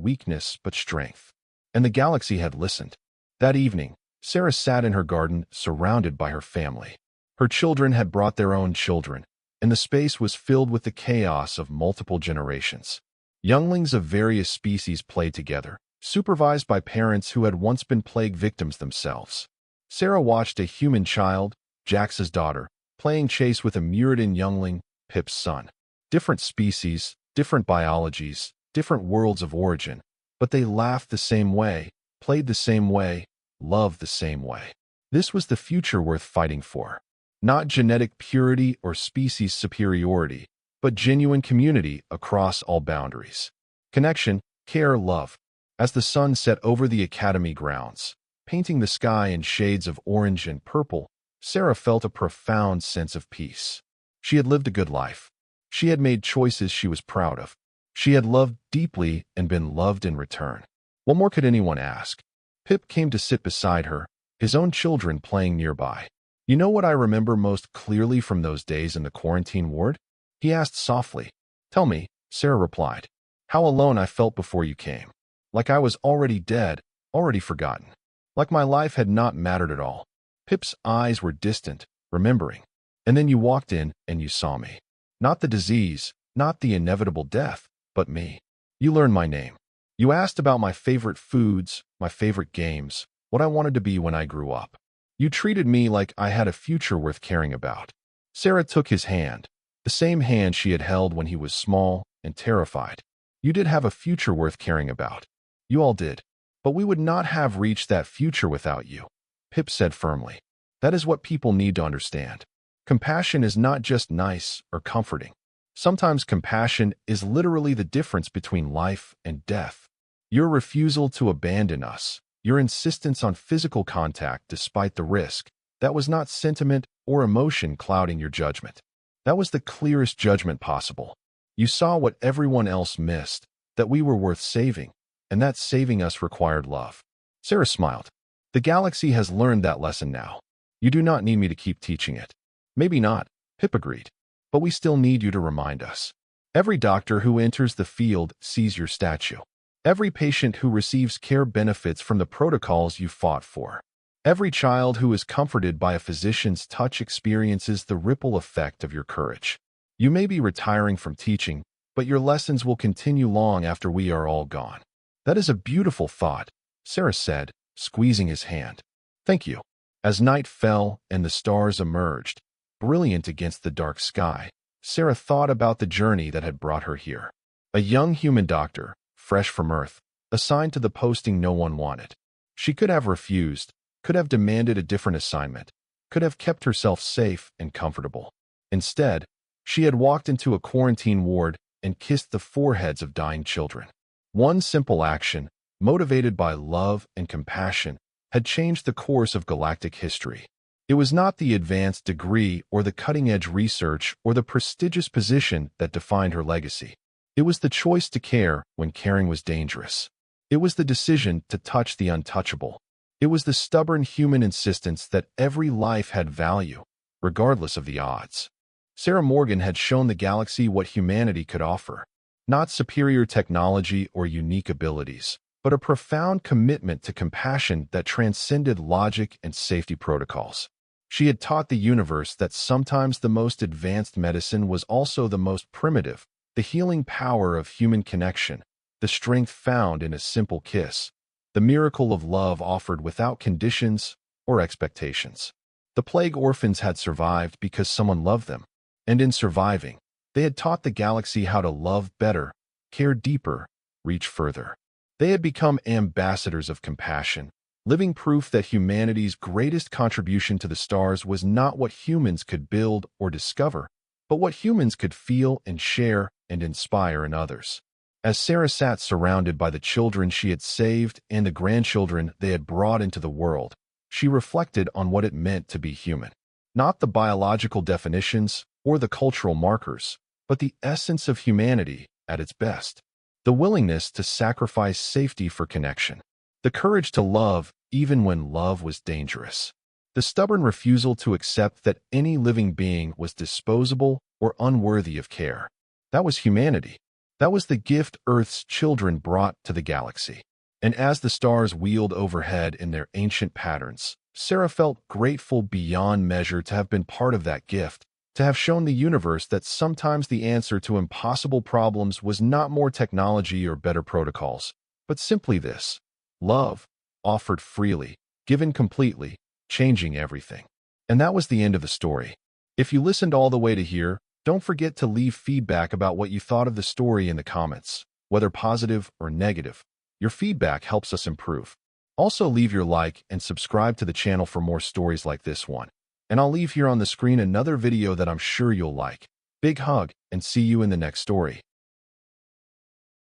weakness but strength. And the galaxy had listened. That evening, Sarah sat in her garden, surrounded by her family. Her children had brought their own children, and the space was filled with the chaos of multiple generations. Younglings of various species played together, supervised by parents who had once been plague victims themselves. Sarah watched a human child, Jax's daughter, playing chase with a Muradin youngling, Pip's son. Different species, different biologies, different worlds of origin, but they laughed the same way, played the same way, loved the same way. This was the future worth fighting for. Not genetic purity or species superiority, but genuine community across all boundaries. Connection, care, love. As the sun set over the academy grounds, painting the sky in shades of orange and purple, Sarah felt a profound sense of peace. She had lived a good life. She had made choices she was proud of. She had loved deeply and been loved in return. What more could anyone ask? Pip came to sit beside her, his own children playing nearby. You know what I remember most clearly from those days in the quarantine ward? He asked softly. Tell me, Sarah replied. How alone I felt before you came. Like I was already dead, already forgotten. Like my life had not mattered at all. Pip's eyes were distant, remembering. And then you walked in and you saw me. Not the disease, not the inevitable death, but me. You learned my name. You asked about my favorite foods, my favorite games, what I wanted to be when I grew up. You treated me like I had a future worth caring about. Sarah took his hand, the same hand she had held when he was small and terrified. You did have a future worth caring about. You all did. But we would not have reached that future without you, Pip said firmly. That is what people need to understand. Compassion is not just nice or comforting. Sometimes compassion is literally the difference between life and death. Your refusal to abandon us, your insistence on physical contact despite the risk, that was not sentiment or emotion clouding your judgment. That was the clearest judgment possible. You saw what everyone else missed, that we were worth saving, and that saving us required love. Sarah smiled. The galaxy has learned that lesson now. You do not need me to keep teaching it. Maybe not, Pip agreed. But we still need you to remind us. Every doctor who enters the field sees your statue. Every patient who receives care benefits from the protocols you fought for. Every child who is comforted by a physician's touch experiences the ripple effect of your courage. You may be retiring from teaching, but your lessons will continue long after we are all gone. That is a beautiful thought, Sarah said, squeezing his hand. Thank you. As night fell and the stars emerged, brilliant against the dark sky, Sarah thought about the journey that had brought her here. A young human doctor, fresh from Earth, assigned to the posting no one wanted. She could have refused, could have demanded a different assignment, could have kept herself safe and comfortable. Instead, she had walked into a quarantine ward and kissed the foreheads of dying children. One simple action, motivated by love and compassion, had changed the course of galactic history. It was not the advanced degree or the cutting-edge research or the prestigious position that defined her legacy. It was the choice to care when caring was dangerous. It was the decision to touch the untouchable. It was the stubborn human insistence that every life had value, regardless of the odds. Sarah Morgan had shown the galaxy what humanity could offer. Not superior technology or unique abilities, but a profound commitment to compassion that transcended logic and safety protocols. She had taught the universe that sometimes the most advanced medicine was also the most primitive, the healing power of human connection, the strength found in a simple kiss, the miracle of love offered without conditions or expectations. The plague orphans had survived because someone loved them, and in surviving, they had taught the galaxy how to love better, care deeper, reach further. They had become ambassadors of compassion, living proof that humanity's greatest contribution to the stars was not what humans could build or discover, but what humans could feel and share and inspire in others. As Sarah sat surrounded by the children she had saved and the grandchildren they had brought into the world, she reflected on what it meant to be human. Not the biological definitions or the cultural markers, but the essence of humanity at its best. The willingness to sacrifice safety for connection. The courage to love even when love was dangerous. The stubborn refusal to accept that any living being was disposable or unworthy of care. That was humanity. That was the gift Earth's children brought to the galaxy. And as the stars wheeled overhead in their ancient patterns, Sarah felt grateful beyond measure to have been part of that gift, to have shown the universe that sometimes the answer to impossible problems was not more technology or better protocols, but simply this: love, offered freely, given completely, changing everything. And that was the end of the story. If you listened all the way to here, don't forget to leave feedback about what you thought of the story in the comments, whether positive or negative. Your feedback helps us improve. Also, leave your like and subscribe to the channel for more stories like this one. And I'll leave here on the screen another video that I'm sure you'll like. Big hug, and see you in the next story.